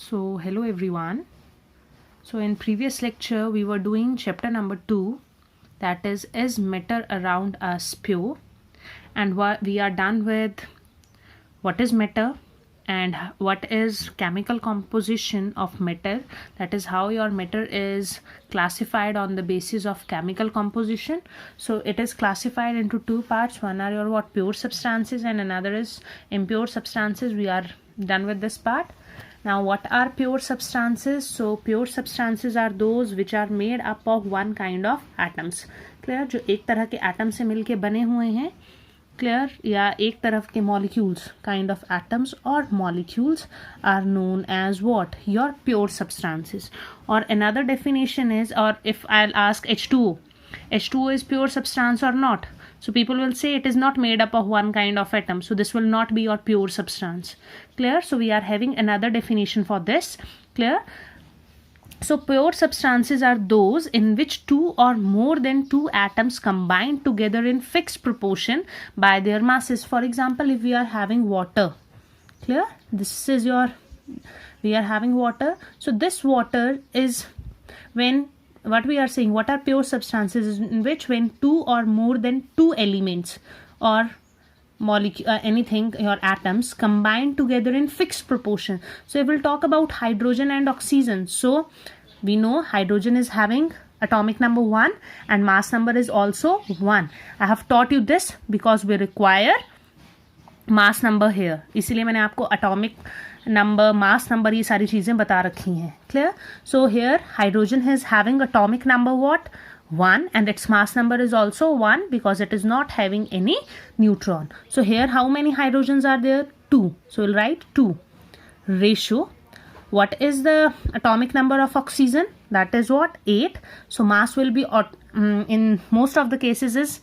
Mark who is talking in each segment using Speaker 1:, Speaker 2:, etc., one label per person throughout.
Speaker 1: So hello everyone. So in previous lecture we were doing chapter number 2, that is matter around us pure, and we are done with what is matter and what is chemical composition of matter, that is how your matter is classified on the basis of chemical composition. So it is classified into two parts. One are your pure substances and another is impure substances. We are done with this part. Now what are pure substances? So pure substances are those which are made up of one kind of atoms. Clear? जो एक तरह के atom से मिलके बने हुए हैं, clear, या एक तरफ के molecules, kind of atoms or molecules are known as what? Your pure substances. Or another definition is, or if I'll ask H2O, H2O is pure substance or not? So people will say it is not made up of one kind of atom, so this will not be your pure substance. Clear? So we are having another definition for this. Clear? So pure substances are those in which two or more than two atoms combine together in fixed proportion by their masses. For example, if we are having water, clear? This is we are having water. So this water is when, what we are saying, what are pure substances, in which when two or more than two elements or molecule anything, your atoms, combine together in fixed proportion. So if we'll talk about hydrogen and oxygen, so we know hydrogen is having atomic number 1 and mass number is also 1. I have taught you this because we require mass number here, इसलिए मैंने आपको atomic number, mass number, ये सारी चीजें बता रखी हैं. Clear? So here hydrogen is having atomic number what? 1, and its mass number is also 1 because it is not having any neutron. So here how many hydrogens are there? 2. So we'll write 2. Ratio. What is the atomic number of oxygen? That is what? 8. So mass will be in most of the cases is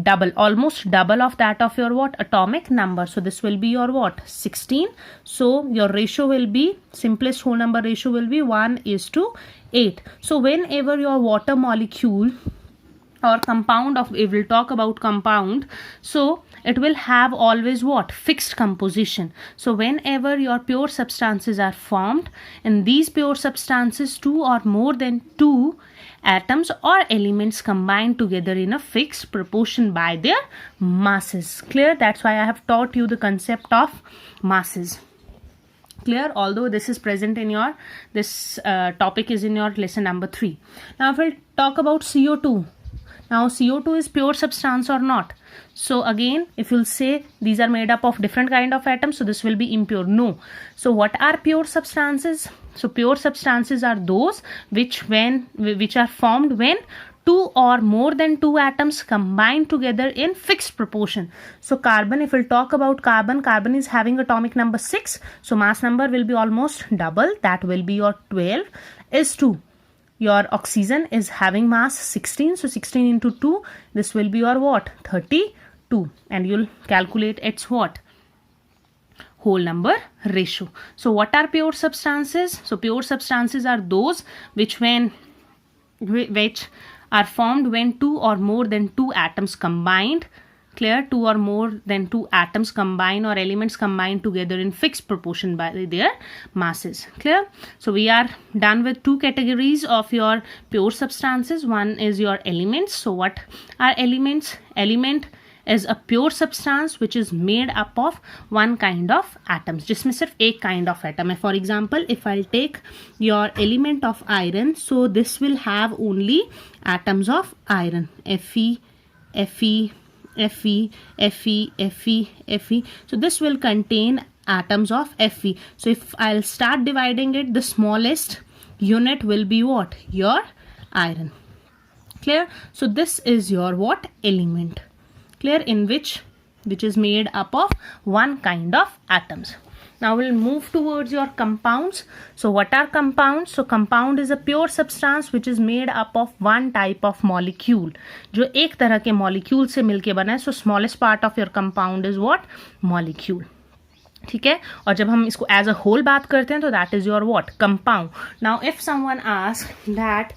Speaker 1: double, almost double of that of your what? Atomic number. So this will be your what? 16. So your ratio will be, simplest whole number ratio will be 1:8. So whenever your water molecule or compound of, if we'll talk about compound, so it will have always what? Fixed composition. So whenever your pure substances are formed, in these pure substances two or more than two atoms or elements combine together in a fixed proportion by their masses. Clear? That's why I have taught you the concept of masses. Clear? Although this is present in your, this topic is in your lesson number 3. Now if we'll talk about CO2. Now CO2 is pure substance or not? So again, if you'll say these are made up of different kind of atoms, so this will be impure. No. So what are pure substances? So pure substances are those which are formed when two or more than two atoms combine together in fixed proportion. So carbon, if we'll talk about carbon, carbon is having atomic number 6. So mass number will be almost double. That will be your 12 is 2. Your oxygen is having mass 16. So 16 into 2, this will be your what? 32. And you'll calculate its what? Whole number ratio. So what are pure substances? So pure substances are those which are formed when two or more than two atoms combined. Clear? Two or more than two atoms combine or elements combine together in fixed proportion by their masses. Clear? So we are done with two categories of your pure substances. One is your elements. So what are elements? Element is a pure substance which is made up of one kind of atoms, जिसमें सिर्फ एक kind of atom है. For example, if I'll take your element of iron, so this will have only atoms of iron, Fe, Fe, Fe, Fe, Fe, Fe. So this will contain atoms of Fe. So if I'll start dividing it, the smallest unit will be what? Your iron. Clear? So this is your what? Element. Clear? In which is made up of one kind of atoms. Now we'll move towards your compounds. So what are compounds? So compound is a pure substance which is made up of one type of molecule, जो एक तरह के molecule से मिलके बना है. So smallest part of your compound is what? Molecule. ठीक है? और जब हम इसको as a whole बात करते हैं तो that is your what? Compound. Now if someone asks that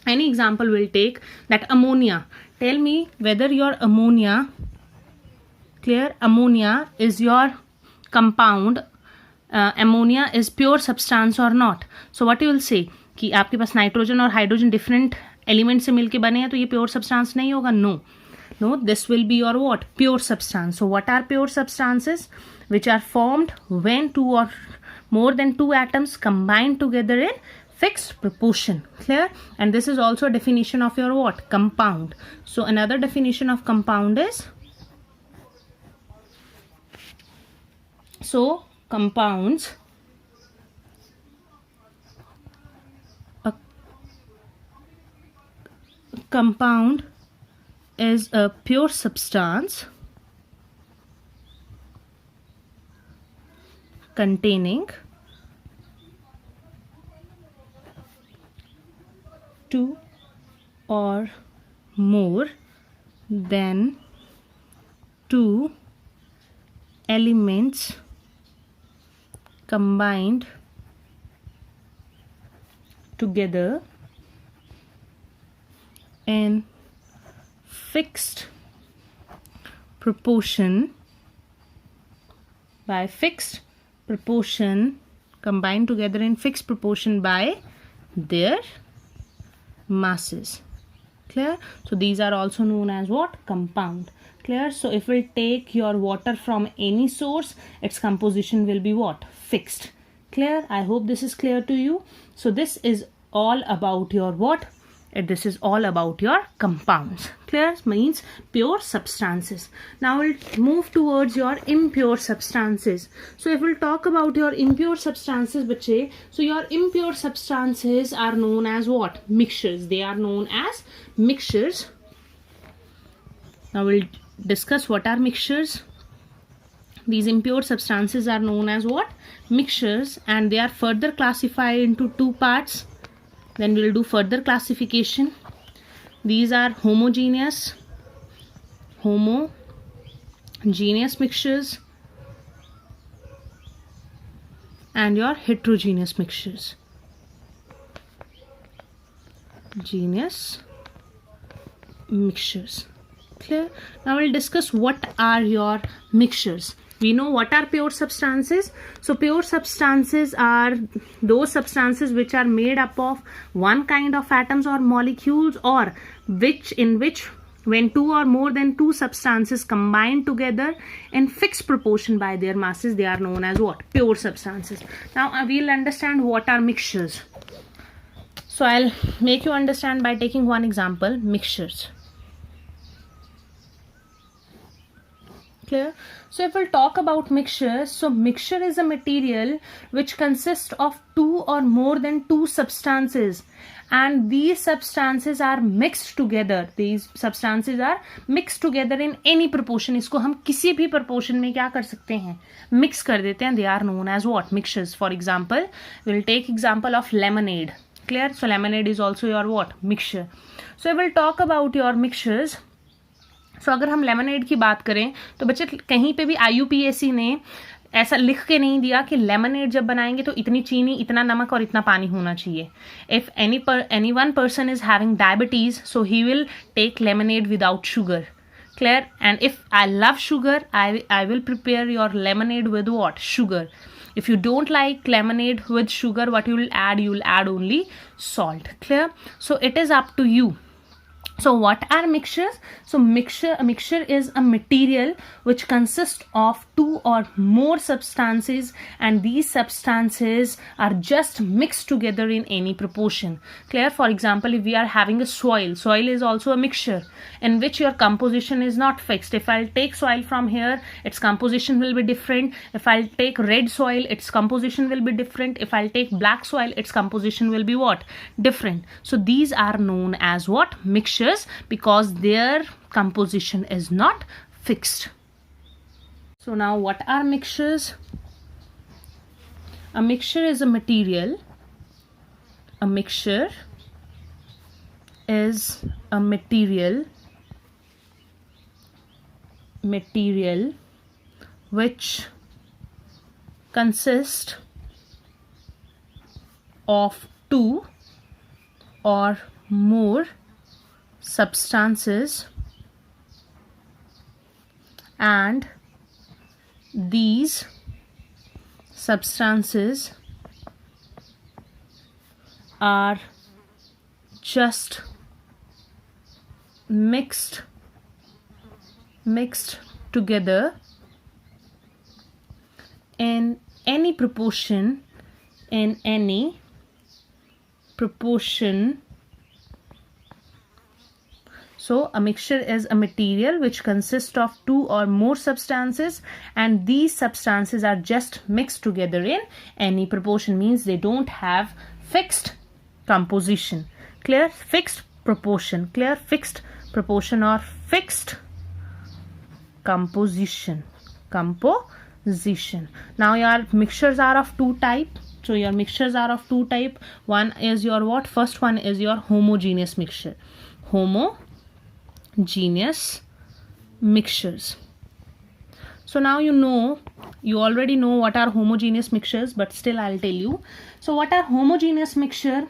Speaker 1: any example we'll take, that ammonia. Tell me whether your ammonia, clear, ammonia is your compound ammonia is pure substance or not. So what you will say कि आपके पास nitrogen और hydrogen different element से मिलके बने हैं तो ये pure substance नहीं होगा. No, this will be your what? Pure substance. So what are pure substances? Which are formed when two or more than two atoms combine together in fixed proportion. Clear? And this is also a definition of your what? Compound. So another definition of compound is, so compounds, a compound is a pure substance containing two or more than two elements combined together in fixed proportion, by fixed proportion, combined together in fixed proportion by their masses. Clear? So these are also known as what? Compound. Clear? So if we take your water from any source, its composition will be what? Fixed. Clear? I hope this is clear to you. So this is all about your what? This is all about your compounds. Clear? Means pure substances. Now we'll move towards your impure substances. So if we'll talk about your impure substances, bache, so your impure substances are known as what? Mixtures. They are known as mixtures. Now we'll discuss what are mixtures. These impure substances are known as what? Mixtures, and they are further classified into two parts. Then we'll do further classification. These are homogeneous mixtures and your heterogeneous mixtures. Genus mixtures. Clear? Now we'll discuss what are your mixtures. We know what are pure substances. So pure substances are those substances which are made up of one kind of atoms or molecules, or in which when two or more than two substances combine together in fixed proportion by their masses, they are known as what? Pure substances. Now we'll understand what are mixtures. So I'll make you understand by taking one example, mixtures. Clear? So if we'll talk about mixtures, so mixture is a material which consists of two or more than two substances, and these substances are mixed together. These substances are mixed together in any proportion. इसको हम किसी भी proportion में क्या कर सकते हैं? Mix कर देते हैं. They are known as what? Mixtures. For example, we'll take example of lemonade. Clear? So lemonade is also your what? Mixture. So we'll talk about your mixtures. So अगर हम लेमनेड की बात करें तो बच्चे कहीं पे भी IUPAC ने ऐसा लिख के नहीं दिया कि लेमनेड जब बनाएंगे तो इतनी चीनी, इतना नमक और इतना पानी होना चाहिए. If any one person is having diabetes, so he will take lemonade without sugar. Clear? And if I love sugar, I will prepare your lemonade with what? Sugar. If you don't like lemonade with sugar, what you will add? You will add only salt. Clear? So it is up to you. So what are mixtures? So a mixture is a material which consists of two or more substances, and these substances are just mixed together in any proportion. Clear? For example, if we are having a soil is also a mixture in which your composition is not fixed. If I'll take soil from here, its composition will be different. If I'll take red soil, its composition will be different. If I'll take black soil, its composition will be what? Different. So these are known as what? Mixtures, because their composition is not fixed. So now what are mixtures? A mixture is a material. A mixture is a material which consists of two or more substances, and these substances are just mixed together in any proportion, So a mixture is a material which consists of two or more substances, and these substances are just mixed together in any proportion, means they don't have fixed composition. Clear? Fixed proportion. Clear? Fixed proportion or fixed composition. Now your mixtures are of two type. So your mixtures are of two type. One is your what? First one is your homogeneous mixture. Homogeneous mixtures. So now you already know what are homogeneous mixtures, but still I'll tell you. So what are homogeneous mixture?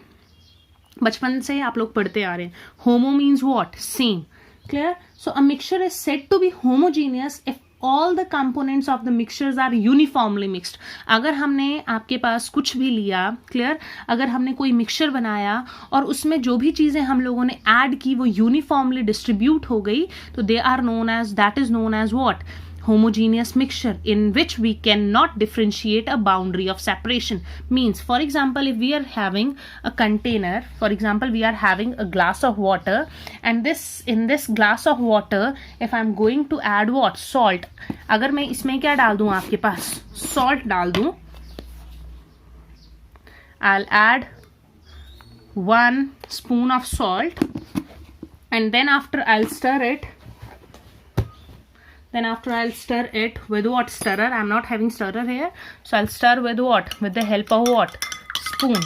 Speaker 1: बचपन से आप लोग पढ़ते आ रहे हैं. Homo means what? Same. Clear? So a mixture is said to be homogeneous if all the components of the mixtures are uniformly mixed. अगर हमने आपके पास कुछ भी लिया, क्लियर, अगर हमने कोई मिक्सचर बनाया और उसमें जो भी चीज़ें हम लोगों ने ऐड की वो यूनिफॉर्मली डिस्ट्रीब्यूट हो गई, तो that is known as what? Homogeneous mixture, in which we cannot differentiate a boundary of separation. Means, for example, if we are having a container, for example, we are having a glass of water, and in this glass of water, if I'm going to add what? Salt. अगर मैं इसमें क्या डाल दूं आपके पास? Salt डाल दूं. I'll add 1 spoon of salt, and then after I'll stir it. I'll stir it with what? Stirrer. I'm not having stirrer here. So I'll stir with what? With the help of what? Spoon.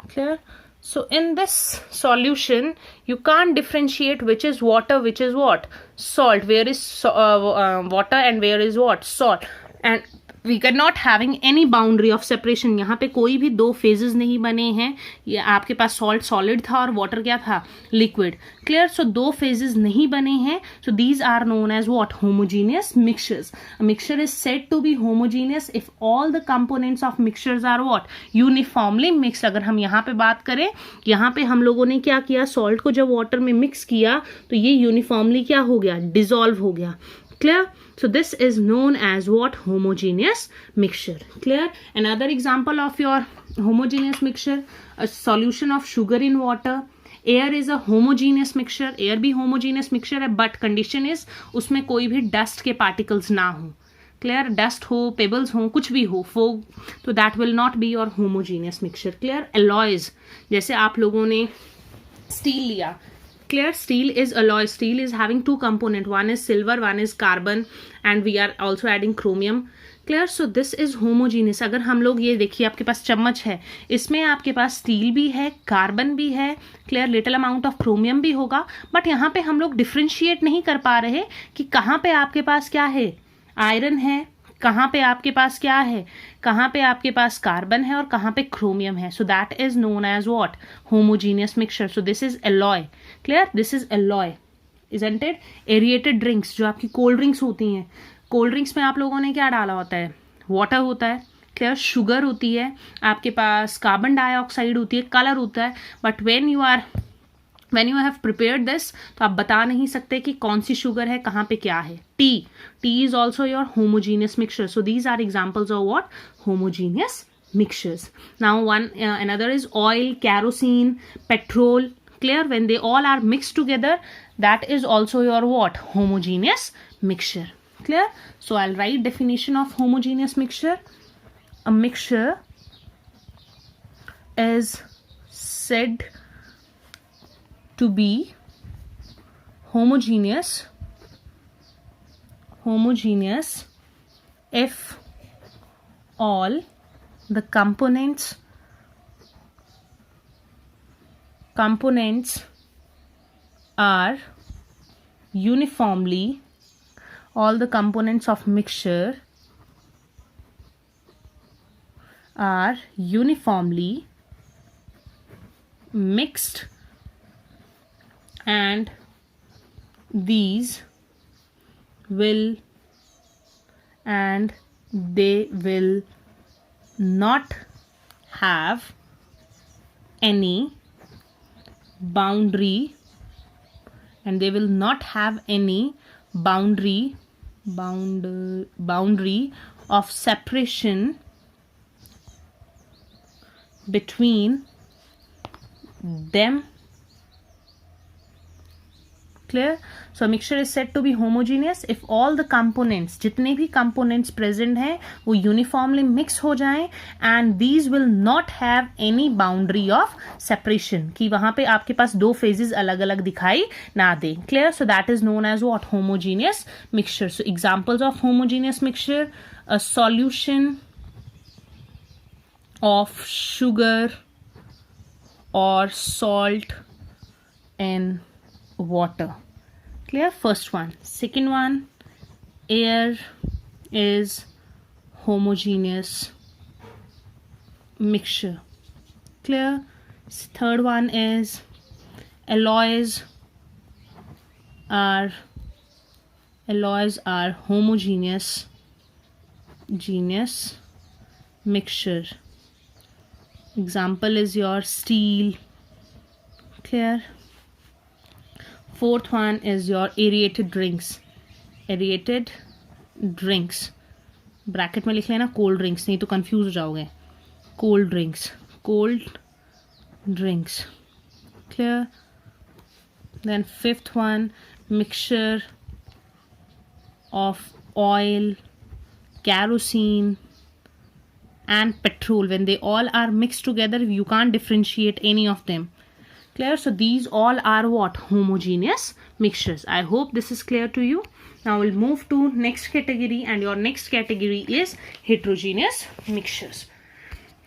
Speaker 1: Clear? So in this solution, you can't differentiate which is water, which is what? Salt. Where is water and where is what? Salt. And we are not having any boundary of separation. यहाँ पे कोई भी दो phases नहीं बने हैं. ये आपके पास salt solid था और water क्या था? Liquid. Clear? So दो phases नहीं बने हैं. So these are known as what? Homogeneous mixtures. A mixture is said to be homogeneous if all the components of mixtures are what? Uniformly mixed. अगर हम यहाँ पे बात करें, यहाँ पे हम लोगों ने क्या किया? Salt को जब water में mix किया तो ये uniformly क्या हो गया? Dissolve हो गया. Clear? So this is known as what? Homogeneous mixture. Clear? Another example of your homogeneous mixture, a solution of sugar in water. Air is a homogeneous mixture. Air भी homogeneous mixture है, but condition is उसमें कोई भी dust के particles ना हो. Clear? Dust हो, pebbles हो, कुछ भी हो, fog, तो that will not be your homogeneous mixture. Clear? Alloys, जैसे आप लोगों ने steel लिया. Clear? Steel is alloy. Steel is having two components. One is silver, one is carbon, and we are also adding chromium. Clear? So this is homogeneous. अगर हम लोग ये देखिए, आपके पास चम्मच है, इसमें आपके पास स्टील भी है, कार्बन भी है, clear, little amount of chromium भी होगा, बट यहाँ पे हम लोग डिफ्रेंशिएट नहीं कर पा रहे कि कहाँ पे आपके पास क्या है? आयरन है, कहाँ पे आपके पास क्या है? कहाँ पे आपके पास कार्बन है और कहाँ पे क्रोमियम है? So that is known as what? Homogeneous mixture. So this is alloy. Clear? This is alloy. Isn't it? Aerated drinks, जो आपकी कोल्ड ड्रिंक्स होती हैं, कोल्ड ड्रिंक्स में आप लोगों ने क्या डाला होता है? वाटर होता है. क्लियर? शुगर होती है, आपके पास कार्बन डाइऑक्साइड होती है, कलर होता है, but when you have prepared this, तो आप बता नहीं सकते कि कौन सी शुगर है, कहाँ पे क्या है. Tea is also your homogeneous mixture. So these are examples of what? Homogeneous mixtures. Now another is oil, kerosene, petrol. Clear? When they all are mixed together, that is also your what? Homogeneous mixture. Clear? So I'll write definition of homogeneous mixture. A mixture is said to be homogeneous if all the components are uniformly, all the components of mixture are uniformly mixed and these will and they will not have any boundary, and they will not have any boundary of separation between them. Clear? So a mixture is said to be homogeneous if all the components, जितने भी components present हैं वो uniformly mix हो जाएं, and these will not have any boundary of separation, कि वहाँ पे आपके पास दो phases अलग अलग दिखाई ना दें. Clear? So that is known as what? Homogeneous mixture. So examples of homogeneous mixture: a solution of sugar or salt in water. Clear? First one. Second one, air is homogeneous mixture. Clear? Third one is alloys are homogeneous mixture. Example is your steel. Clear? Fourth one is your aerated drinks. Bracket में लिख लेना cold drinks, नहीं तो confuse हो जाओगे. Cold drinks. Clear? Then fifth one, mixture of oil, kerosene and petrol. When they all are mixed together, you can't differentiate any of them. Clear? So these all are what? Homogeneous mixtures. I hope this is clear to you. Now we'll move to next category, and your next category is heterogeneous mixtures.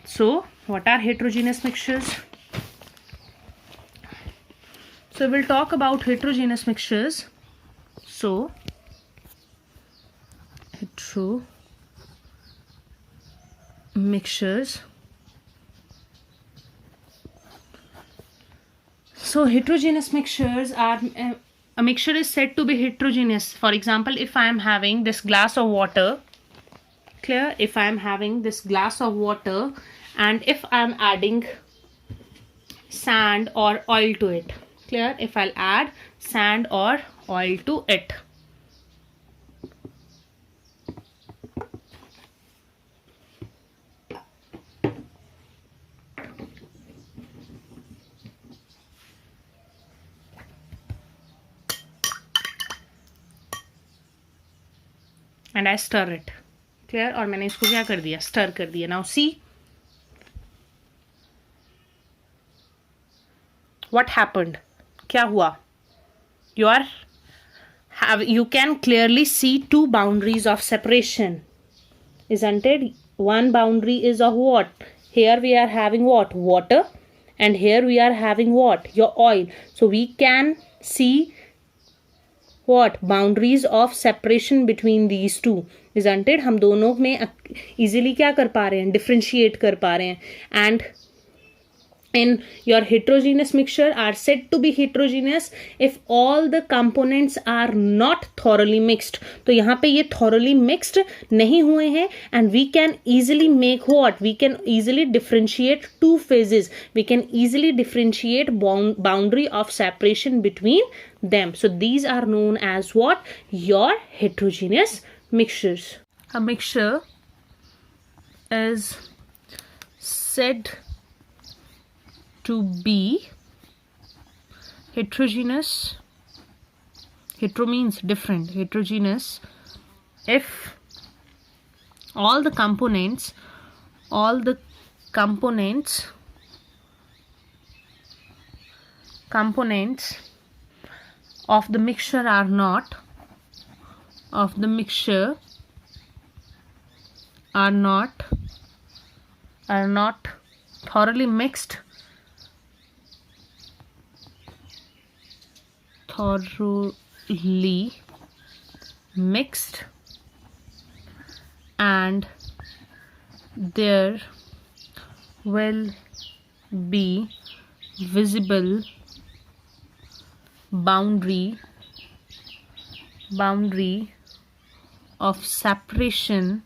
Speaker 1: So what are heterogeneous mixtures? So we'll talk about heterogeneous mixtures. So mixtures. So heterogeneous mixtures are, a mixture is said to be heterogeneous. For example, if I am having this glass of water, clear? If I am having this glass of water, and if I am adding sand or oil to it, clear? If I'll add sand or oil to it, and I stir it. Clear? और मैंने इसको क्या कर दिया? Stir कर दिया. Now see what happened. क्या हुआ? You can clearly see two boundaries of separation, isn't it? One boundary is of what? Here we are having what? Water, and here we are having what? Your oil. So we can see what? Boundaries of separation between these two, isn't it? हम दोनों में easily क्या कर पा रहे हैं? Differentiate कर पा रहे हैं. And in your heterogeneous mixture are said to be heterogeneous if all the components are not thoroughly mixed. तो यहाँ पे ये thoroughly mixed नहीं हुए हैं, and we can easily make what? We can easily differentiate two phases. We can easily differentiate boundary of separation between them. So these are known as what? Your heterogeneous mixtures. A mixture is said to be heterogeneous. Hetero means different. Heterogeneous if all the components of the mixture are not thoroughly mixed and there will be visible boundary of separation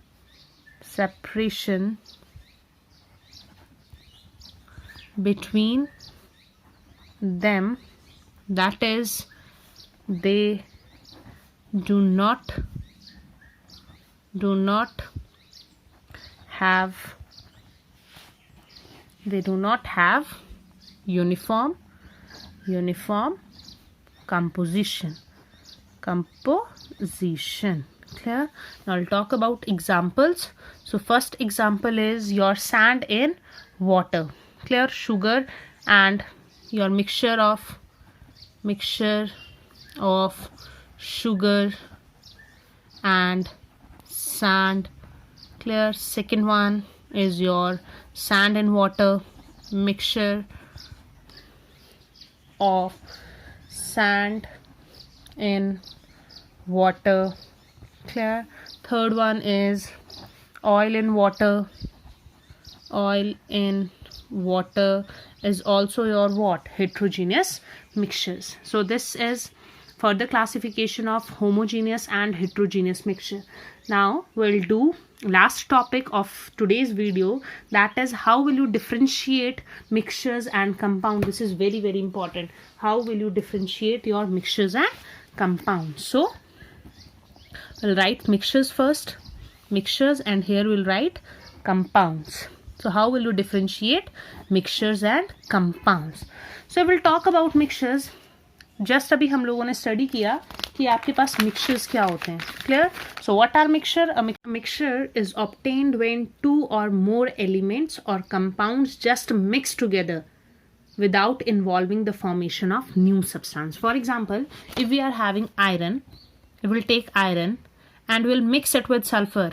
Speaker 1: between them, that is, they do not have uniform composition. Clear? Now I'll talk about examples. So first example is your sand in water. Clear? Sugar and your mixture of sugar and sand. Clear? Second one is your sand and water, mixture of sand in water. Clear? Third one is oil in water. Oil in water is also your what? Heterogeneous mixtures. So this is further classification of homogeneous and heterogeneous mixture. Now we'll do last topic of today's video, that is how will you differentiate mixtures and compound. This is very, very important. How will you differentiate your mixtures and compounds? So we'll write mixtures first, and here we'll write compounds. So how will you differentiate mixtures and compounds? So we'll talk about mixtures. Just अभी हम लोगों ने study किया कि आपके पास mixtures क्या होते हैं. Clear? So what are mixture? A mixture is obtained when 2 or more elements or compounds just mix together without involving the formation of new substance. For example, if we are having iron, we will take iron and we'll mix it with sulfur.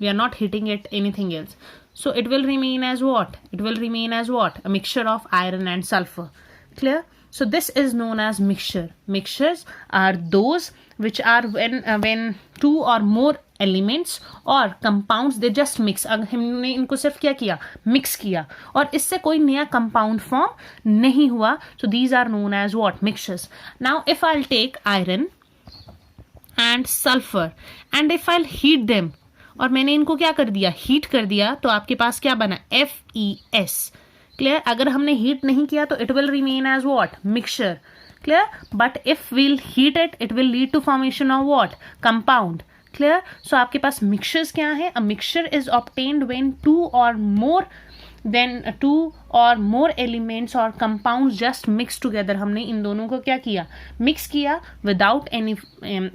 Speaker 1: We are not heating it anything else. So it will remain as what? It will remain as what? A mixture of iron and sulfur. Clear? So this is known as mixture. Mixtures are those which are when 2 or more elements or compounds they just mix. अगर हमने इनको सिर्फ क्या किया? Mix किया और इससे कोई नया compound form नहीं हुआ. So these are known as what? Mixtures. Now if I'll take iron and sulfur and if I'll heat them, और मैंने इनको क्या कर दिया? हीट कर दिया, तो आपके पास क्या बना? FeS. क्लियर? अगर हमने हीट नहीं किया तो it will remain as what? Mixture. Clear? But if will heat it will lead to formation of what? Compound. Clear? So आपके पास मिक्सचर्स क्या है? A mixture is obtained when 2 or more elements or compounds just mix together. हमने इन दोनों को क्या किया? Mix किया without any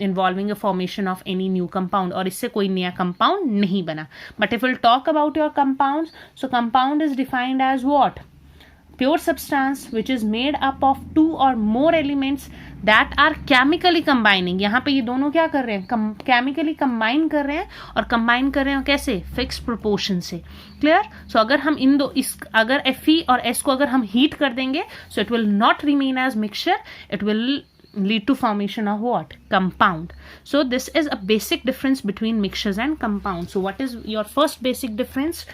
Speaker 1: involving a formation of any new compound, और इससे कोई नया compound नहीं बना. But if we'll talk about your compounds, so compound is defined as what? Pure substance which is made up of 2 or more elements that are chemically combining. यहाँ पे ये दोनों क्या कर रहे हैं? केमिकली कंबाइन कर रहे हैं, और कंबाइन कर रहे हैं कैसे? फिक्स प्रोपोर्शन से. क्लियर? सो अगर हम अगर Fe और S को अगर हम हीट कर देंगे, so it will not remain as mixture, it will lead to formation of what? Compound. So this is a basic difference between mixtures and compounds. So what is your first basic difference?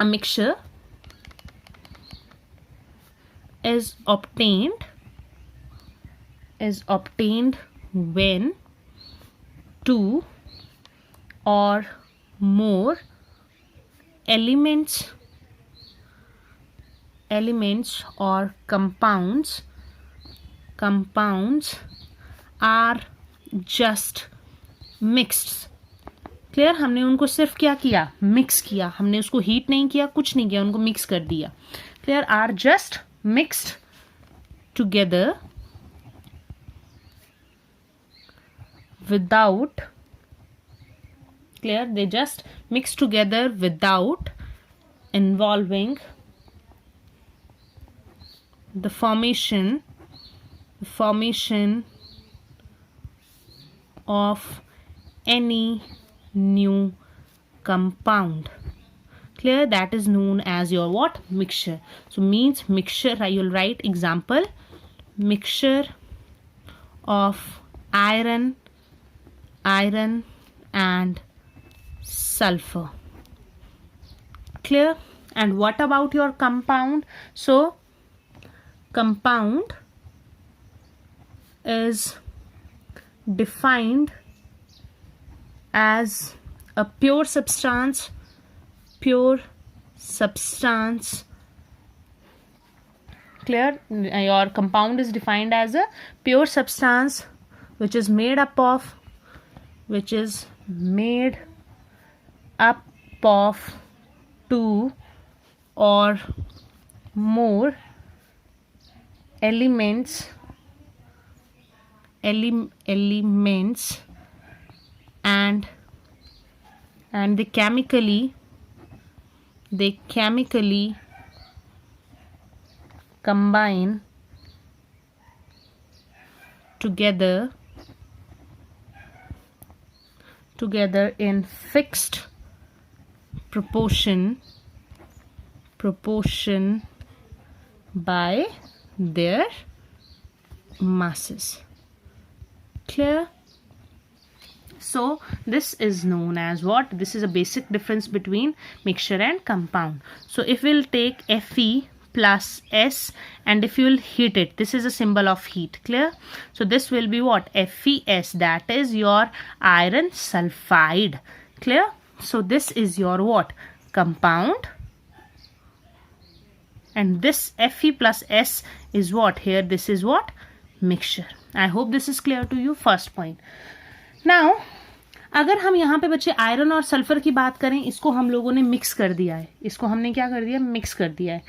Speaker 1: A mixture is obtained when 2 or more elements or compounds are just mixed. Clear? हमने उनको सिर्फ क्या किया? Mix किया. हमने उसको heat नहीं किया, कुछ नहीं किया, उनको मिक्स कर दिया. Clear? Are just mixed together without, clear? They just mix together without involving the formation of any new compound. Clear? That is known as your what? Mixture. So means mixture, you'll write example, mixture of iron and sulfur. Clear? And what about your compound? So compound is defined as a pure substance, clear? Your compound is defined as a pure substance which is made up of two or more elements and they chemically combine together in fixed proportion by their masses. Clear? So this is known as what? This is a basic difference between mixture and compound. So if we'll take Fe plus S and if you will heat it, this is a symbol of heat. Clear? So this will be what? FeS, that is your iron sulfide. Clear? So this is your what? Compound, and this Fe plus S is what? Here this is what? Mixture. I hope this is clear to you. First point. Now अगर हम यहाँ पे बच्चे iron और sulphur की बात करें, इसको हम लोगों ने मिक्स कर दिया है, इसको हमने क्या कर दिया? मिक्स कर दिया है.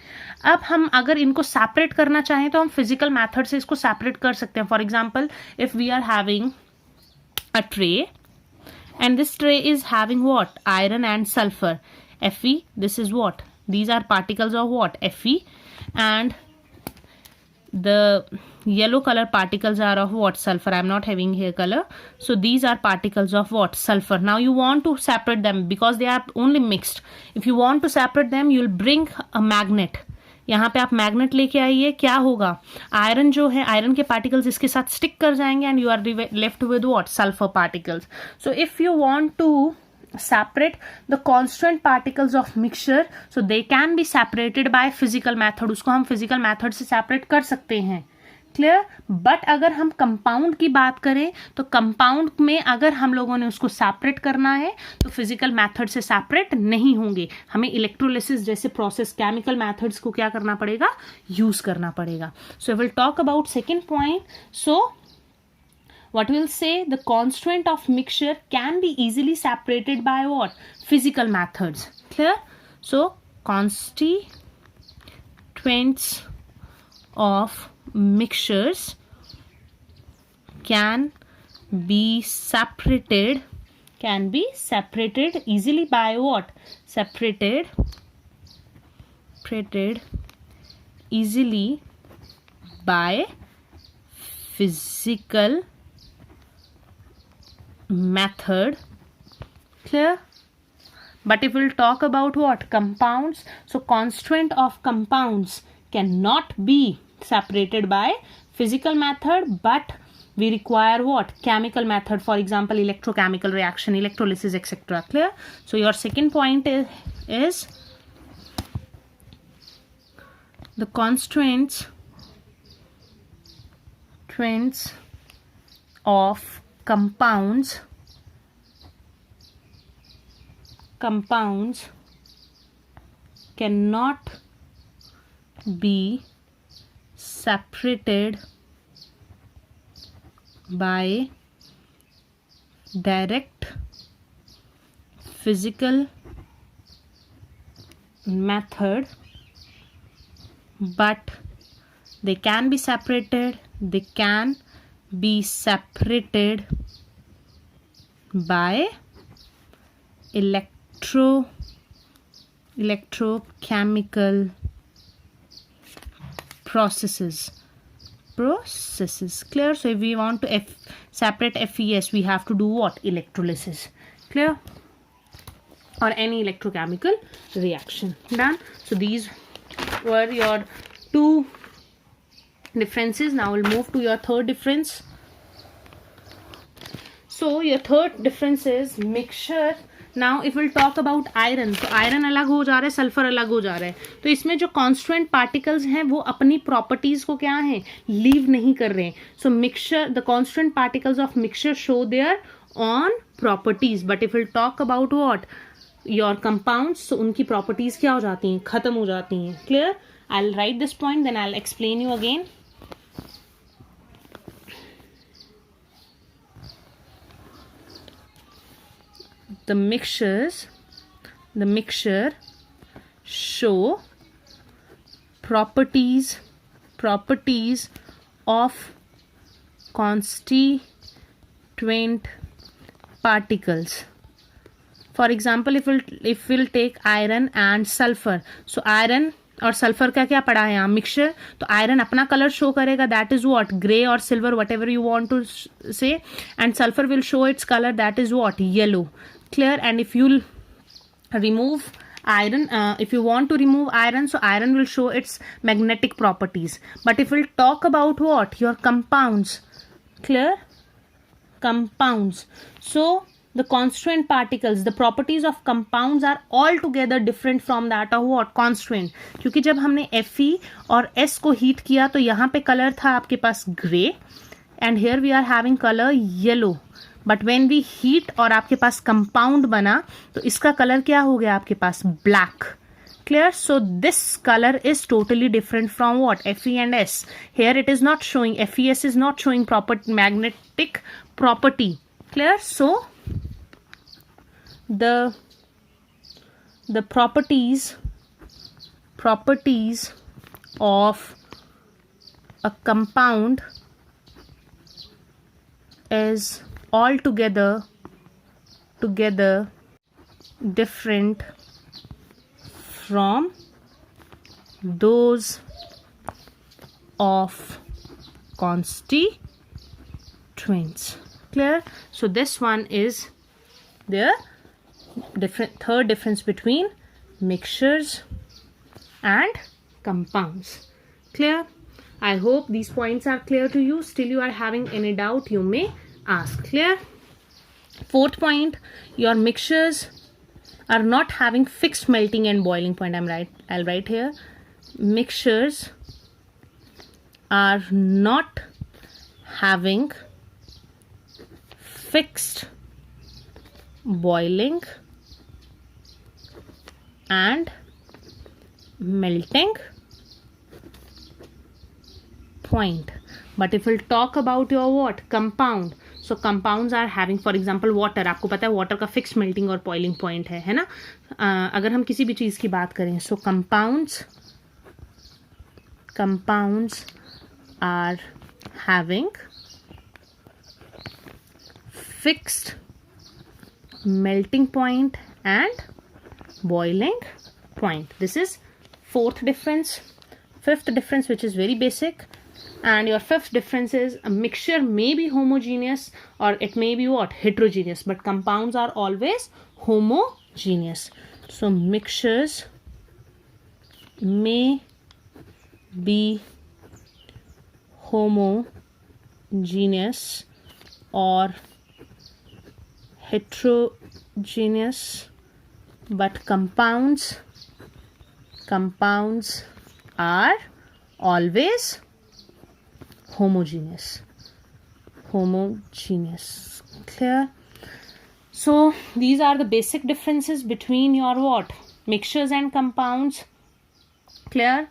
Speaker 1: अब हम अगर इनको सेपरेट करना चाहें तो हम फिजिकल मेथड से इसको सेपरेट कर सकते हैं. For example, if we are having a tray and this tray is having what? Iron and sulfur. Fe, this is what? These are particles of what? Fe, and the yellow color particles are of what? Sulfur. I am not having here color. So these are particles of what? Sulfur. Now you want to separate them because they are only mixed. If you want to separate them, you will bring a magnet. यहाँ पे आप magnet लेके आइए, क्या होगा? Iron जो है, iron के पार्टिकल्स इसके साथ स्टिक कर जाएंगे and you are left with what? Sulphur particles. So if you want to separate the constant particles of mixture, so they can be separated by physical method. उसको हम physical method से separate कर सकते हैं. Clear? But अगर हम compound की बात करें तो कंपाउंड में अगर हम लोगों ने उसको सेपरेट करना है तो फिजिकल मेथड से सेपरेट नहीं होंगे. हमें इलेक्ट्रोलिसिस जैसे प्रोसेस, केमिकल मेथड्स को क्या करना पड़ेगा? यूज करना पड़ेगा. So I will talk about second point. So what we'll say, the constituent of mixture can be easily separated by what? Physical methods. Clear? So constituents of mixtures can be separated easily by what? Separated easily by physical method. Clear? But if we'll talk about what? Compounds, so constituent of compounds cannot be separated by physical method, but we require what? Chemical method. For example, electrochemical reaction, electrolysis, etc. Clear? So your second point is the constituents of compounds cannot be separated by direct physical method, but they can be separated by electrochemical processes. Clear? So if we want to separate FeS, we have to do what? Electrolysis. Clear? Or any electrochemical reaction. Done? So these were your two differences. Now we'll move to your third difference. So your third difference is mixture now if will talk about iron, तो iron अलग हो जा रहा है, sulphur अलग हो जा रहा है, तो इसमें जो कॉन्स्टेंट पार्टिकल्स हैं वो अपनी प्रॉपर्टीज को क्या है, लीव नहीं कर रहे हैं. So mixture, the constant particles of mixture show their on properties, but if will talk about what, your compounds, तो उनकी प्रॉपर्टीज क्या हो जाती हैं, खत्म हो जाती हैं. Clear? I will write this point, then I will explain you again. The mixture show properties of constituent particles. For example, if we'll take iron and sulfur, so iron और सल्फर का क्या पढ़ा है यहाँ, मिक्सचर. तो iron अपना colour show करेगा, that is what, grey और silver, whatever you want to say, and sulphur will show its colour, that is what, yellow. Clear? And if you remove iron, if you want to remove iron, so iron will show its magnetic properties. But if we'll talk about what, your compounds, clear, compounds, so the constituent particles, the properties of compounds are altogether different from that of what, constituent. क्योंकि जब हमने Fe और S को heat किया तो यहाँ पे colour था आपके पास grey, and here we are having color yellow. But when we heat और आपके पास कंपाउंड बना तो इसका कलर क्या हो गया आपके पास, black. Clear? So this colour is totally different from what, Fe and S. Here it is not showing, FeS is not showing proper magnetic property. Clear? So the properties of a compound is altogether different from those of constituents. Clear? So this one is the third difference between mixtures and compounds. Clear? I hope these points are clear to you. Still you are having any doubt, you may ask. Clear? Fourth point, your mixtures are not having fixed melting and boiling point. I'll write here, mixtures are not having fixed boiling and melting point. But if we'll talk about your what, compound, so compounds are having, for example, water. आपको पता है water का fixed melting और boiling point है ना. अगर हम किसी भी चीज़ की बात करें, so compounds are having fixed melting point and boiling point. This is fourth difference. Fifth difference, which is very basic. And your fifth difference is a mixture may be homogeneous or it may be what, heterogeneous, but compounds are always homogeneous. So mixtures may be homogeneous or heterogeneous, but compounds are always homogeneous. Clear? So these are the basic differences between your what, mixtures and compounds. Clear?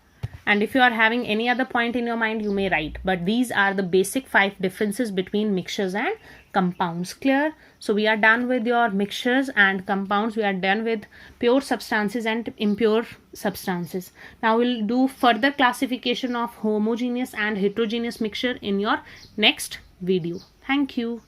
Speaker 1: And if you are having any other point in your mind, you may write, but these are the basic 5 differences between mixtures and compounds. Clear? So we are done with your mixtures and compounds. We are done with pure substances and impure substances. Now we'll do further classification of homogeneous and heterogeneous mixture in your next video. Thank you.